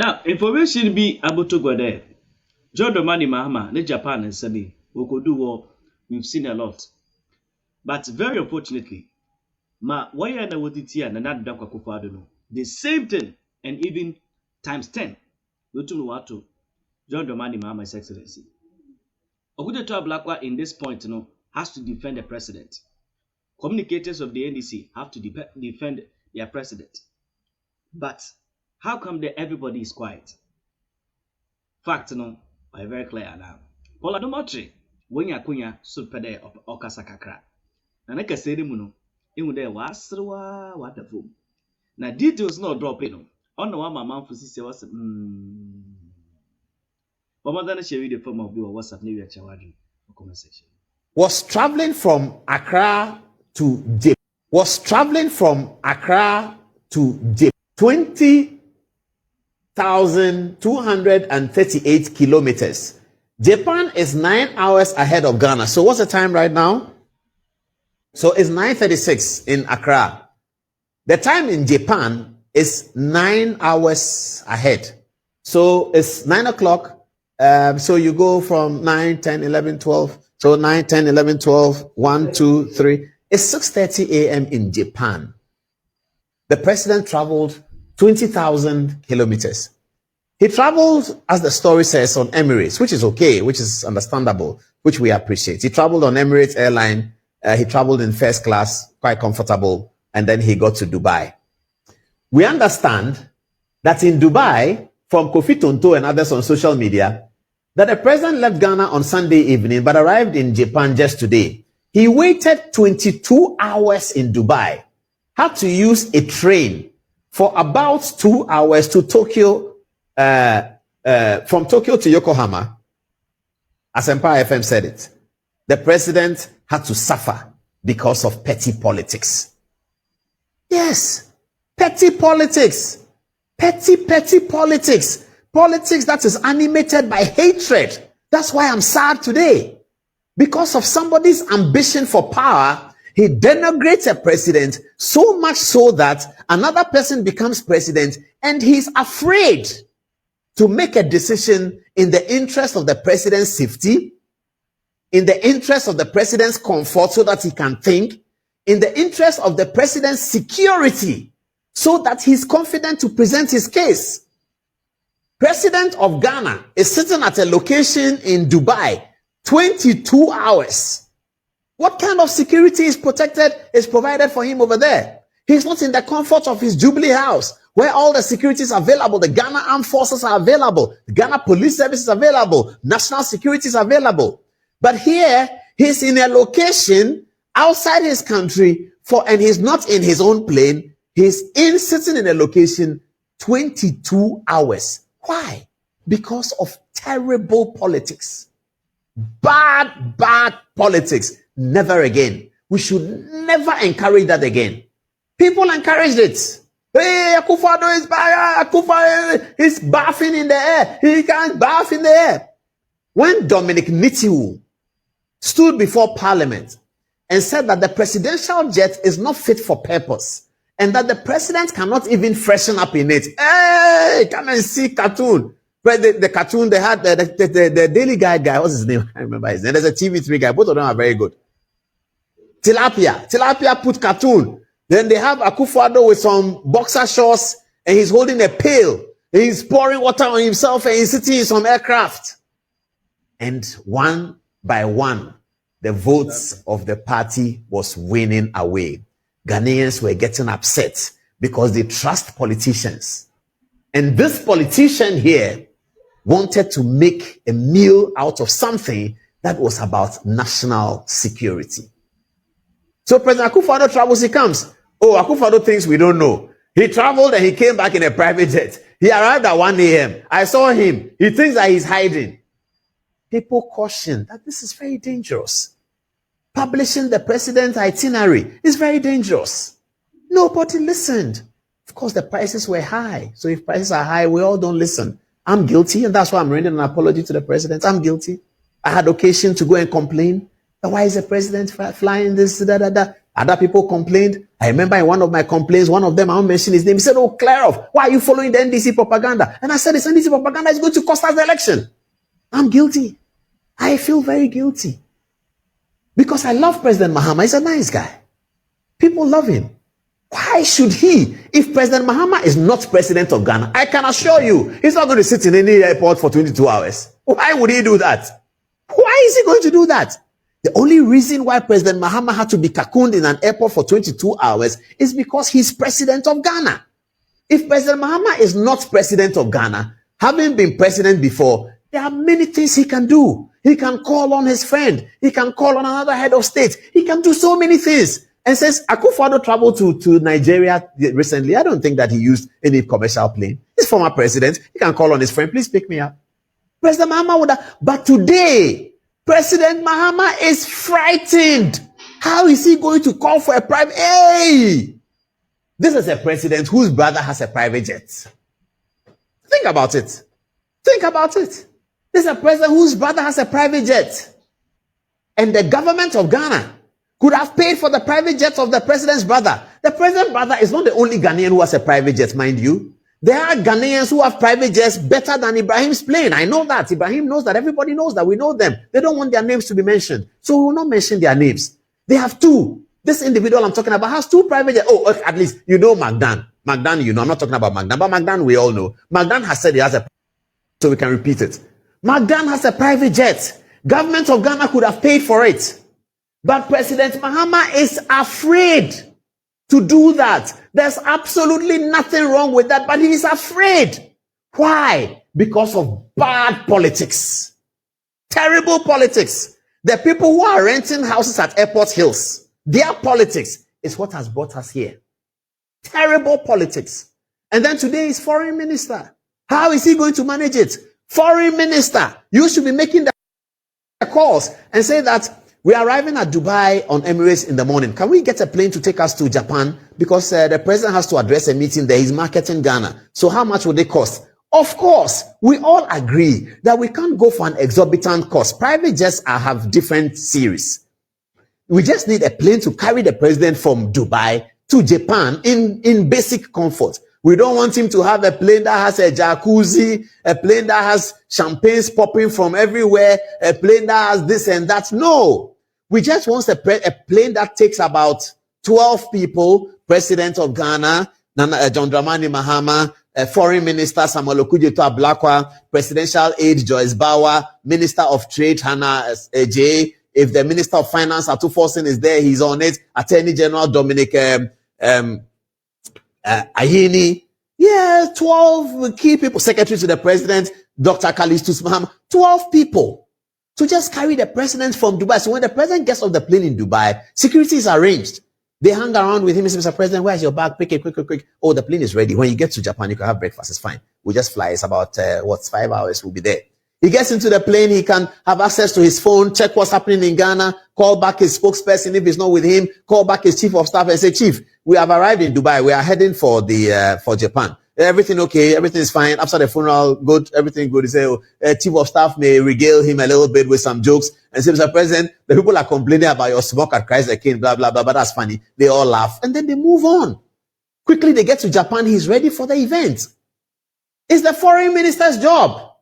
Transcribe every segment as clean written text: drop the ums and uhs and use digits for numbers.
Now, information be able to go there. John Dramani Mahama, the Japan and Sabi, we could do war. We've seen a lot. But very unfortunately, why are the Woditia and not Daka Kufado? The same thing, and even times 10. Lutu John Dramani Mahama, His Excellency. Okudzato Ablakwa in this point, has to defend the president. Communicators of the NDC have to defend their president. But how come everybody is quiet? Fact, are very clear now. Paula Domotri, when you kunya supede okasakakra. Na neka sede muno, imu de wasrwa wonderful. Na details no drop in. On the one my mom for sister was but more than share the form of your WhatsApp new chawadi conversation. Was traveling from Accra to 20,238 kilometers. Japan is 9 hours ahead of Ghana. So what's the time right now? So it's 9:36 in Accra. The time in Japan is 9 hours ahead. So it's 9 o'clock. So you go from 9, 10, 11, 12. So 9, 10, 11, 12, 1, 2, 3. It's 6:30 a.m. in Japan. The president traveled 20,000 kilometers. He traveled, as the story says, on Emirates, which is okay, which is understandable, which we appreciate. He traveled on Emirates airline. He traveled in first class, quite comfortable, and then he got to Dubai. We understand that in Dubai, from Kofi Tonto and others on social media, that the president left Ghana on Sunday evening but arrived in Japan just today. He waited 22 hours in Dubai, had to use a train for about 2 hours to Tokyo, from Tokyo to Yokohama. As Empire FM said it, the president had to suffer because of petty politics. Yes, petty politics. Petty politics. Politics that is animated by hatred. That's why I'm sad today. Because of somebody's ambition for power, he denigrates a president so much so that another person becomes president and he's afraid to make a decision in the interest of the president's safety, in the interest of the president's comfort so that he can think, in the interest of the president's security so that he's confident to present his case. President of Ghana is sitting at a location in Dubai, 22 hours. What kind of security is provided for him over there? He's not in the comfort of his Jubilee house, where all the security is available. The Ghana Armed Forces are available. The Ghana Police Service is available. National security is available. But here, he's in a location outside his country, and he's not in his own plane. He's sitting in a location 22 hours. Why? Because of terrible politics. Bad politics. Never again. We should never encourage that again. People encouraged it. Hey, Akufo-Addo is bad. Akufo is bathing in the air. He can't bath in the air. When Dominic Nitiwu stood before Parliament and said that the presidential jet is not fit for purpose, and that the president cannot even freshen up in it. Hey, come and see cartoon. But the cartoon, they had the Daily Guide guy, what's his name? I remember his name. There's a TV3 guy. Both of them are very good. Tilapia put cartoon. Then they have Akufo-Addo with some boxer shorts, and he's holding a pail. And he's pouring water on himself, and he's sitting in some aircraft. And one by one, the votes of the party was winning away. Ghanaians were getting upset because they trust politicians. And this politician here wanted to make a meal out of something that was about national security. So President Akufo-Addo travels, he comes. Oh, Akufo-Addo thinks we don't know. He traveled and he came back in a private jet. He arrived at 1 a.m. I saw him. He thinks that he's hiding. People caution that this is very dangerous. Publishing the president's itinerary is very dangerous. Nobody listened. Of course, the prices were high. So if prices are high, we all don't listen. I'm guilty, and that's why I'm rendering an apology to the president. I'm guilty. I had occasion to go and complain. Why is the president flying this, Other people complained. I remember in one of my complaints, one of them, I won't mention his name, he said, "Oh, clear off. Why are you following the NDC propaganda?" And I said, "This NDC propaganda is going to cost us the election." I'm guilty. I feel very guilty. Because I love President Mahama. He's a nice guy. People love him. Why should he? If President Mahama is not president of Ghana, I can assure you, he's not going to sit in any airport for 22 hours. Why would he do that? Why is he going to do that? The only reason why President Mahama had to be cocooned in an airport for 22 hours is because he's president of Ghana. If President Mahama is not president of Ghana, having been president before, there are many things he can do. He can call on his friend. He can call on another head of state. He can do so many things. And since Akufo-Addo traveled to Nigeria recently, I don't think that he used any commercial plane. He's former president. He can call on his friend, "Please pick me up." President Mahama would have. But today, President Mahama is frightened. How is he going to call for a private? Hey! This is a president whose brother has a private jet. Think about it. Think about it. This is a president whose brother has a private jet. And the government of Ghana could have paid for the private jet of the president's brother. The president's brother is not the only Ghanaian who has a private jet, mind you. There are Ghanaians who have private jets better than Ibrahim's plane. I know that. Ibrahim knows that. Everybody knows that. We know them. They don't want their names to be mentioned. So we will not mention their names. They have two. This individual I'm talking about has two private jets. Oh, at least you know Magdan. Magdan, you know. I'm not talking about Magdan, but Magdan we all know. Magdan has said he has a, so we can repeat it. Magdan has a private jet. Government of Ghana could have paid for it. But President Mahama is afraid to do that. There's absolutely nothing wrong with that, but he is afraid. Why? Because of bad politics. Terrible politics. The people who are renting houses at Airport Hills, their politics is what has brought us here. Terrible politics. And then today is foreign minister. How is he going to manage it? Foreign minister. You should be making the calls and say that we are arriving at Dubai on Emirates in the morning. Can we get a plane to take us to Japan? Because the president has to address a meeting there. He's marketing Ghana. So how much would it cost? Of course, we all agree that we can't go for an exorbitant cost. Private jets have different series. We just need a plane to carry the president from Dubai to Japan in basic comfort. We don't want him to have a plane that has a jacuzzi, a plane that has champagnes popping from everywhere, a plane that has this and that. No. We just want a plane that takes about 12 people, President of Ghana, John Dramani Mahama, Foreign Minister Samuel Okudzato Ablakwa, Presidential Aide Joyce Bauer, Minister of Trade Hannah J. If the Minister of Finance Atuforsen is there, he's on it. Attorney General Dominic Ayini. Yeah, 12 key people. Secretary to the President, Dr. Kalistus Mahama. 12 people to just carry the president from Dubai. So when the president gets off the plane in Dubai, security is arranged. They hang around with him and say, "Mr. President, where's your bag? Pick it, quick. Oh, the plane is ready. When you get to Japan, you can have breakfast. It's fine. We'll just fly. It's about, 5 hours. We'll be there." He gets into the plane. He can have access to his phone, check what's happening in Ghana, call back his spokesperson if he's not with him, call back his chief of staff and say, "Chief, we have arrived in Dubai. We are heading for Japan. Everything okay? Everything is fine. After the funeral, good. Everything good." He say, chief of staff may regale him a little bit with some jokes and say, "Mr. President, the people are complaining about your smoke at Christ the King, blah, blah, blah, but that's funny." They all laugh and then they move on. Quickly, they get to Japan. He's ready for the event. It's the foreign minister's job.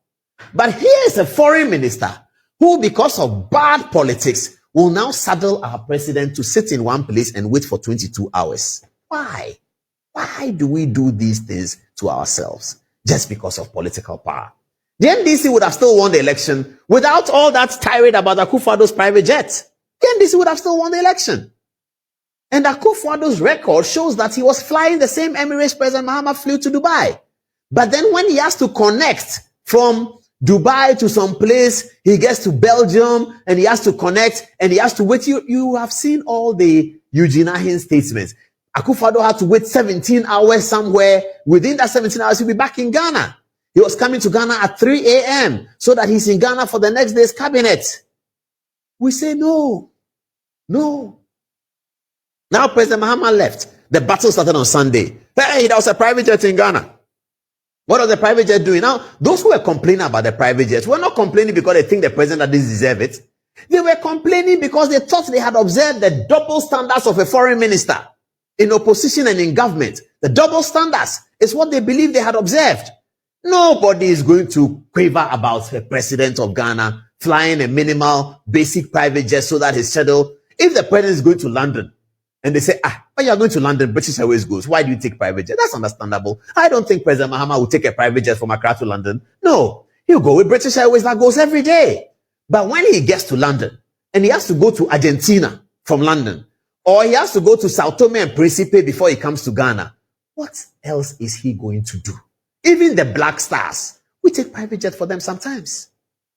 But here is a foreign minister who, because of bad politics, will now saddle our president to sit in one place and wait for 22 hours. Why? Why do we do these things to ourselves? Just because of political power. The NDC would have still won the election without all that tirade about Akufo-Addo's private jet. The NDC would have still won the election. And Akufo-Addo's record shows that he was flying the same Emirates President Mahama flew to Dubai. But then when he has to connect from Dubai to some place, he gets to Belgium and he has to connect and he has to wait. You have seen all the Eugene Ahin statements. Akufo-Addo had to wait 17 hours somewhere. Within that 17 hours, he'll be back in Ghana. He was coming to Ghana at 3 a.m. so that he's in Ghana for the next day's cabinet. We say no. No. Now President Mahama left. The battle started on Sunday. Hey, there was a private jet in Ghana. What was the private jet doing? Now, those who were complaining about the private jets were not complaining because they think the president doesn't deserve it. They were complaining because they thought they had observed the double standards of a foreign minister in opposition and in government. The double standards is what they believe they had observed. Nobody is going to quaver about the president of Ghana flying a minimal basic private jet so that his schedule, if the president is going to London and they say, when you are going to London, British Airways goes, why do you take private jet? That's understandable. I don't think President Mahama will take a private jet from Accra to London. No, he'll go with British Airways that goes every day. But when he gets to London and he has to go to Argentina from London, or he has to go to Sao Tome and Principe before he comes to Ghana, what else is he going to do? Even the Black Stars, we take private jet for them sometimes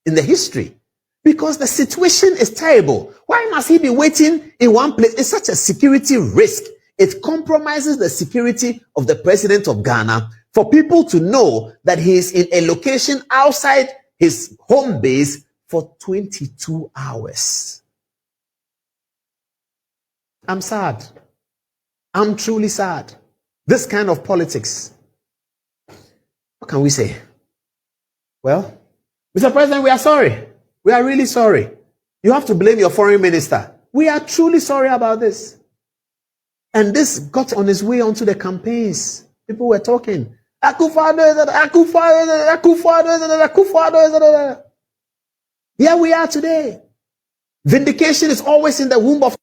in the history because the situation is terrible. Why must he be waiting in one place? It's such a security risk. It compromises the security of the president of Ghana for people to know that he is in a location outside his home base for 22 hours. I'm sad. I'm truly sad. This kind of politics. What can we say? Well, Mr. President, we are sorry. We are really sorry. You have to blame your foreign minister. We are truly sorry about this. And this got on its way onto the campaigns. People were talking. Here we are today. Vindication is always in the womb of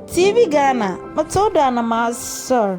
Tvghana, Matodana Mas, sir.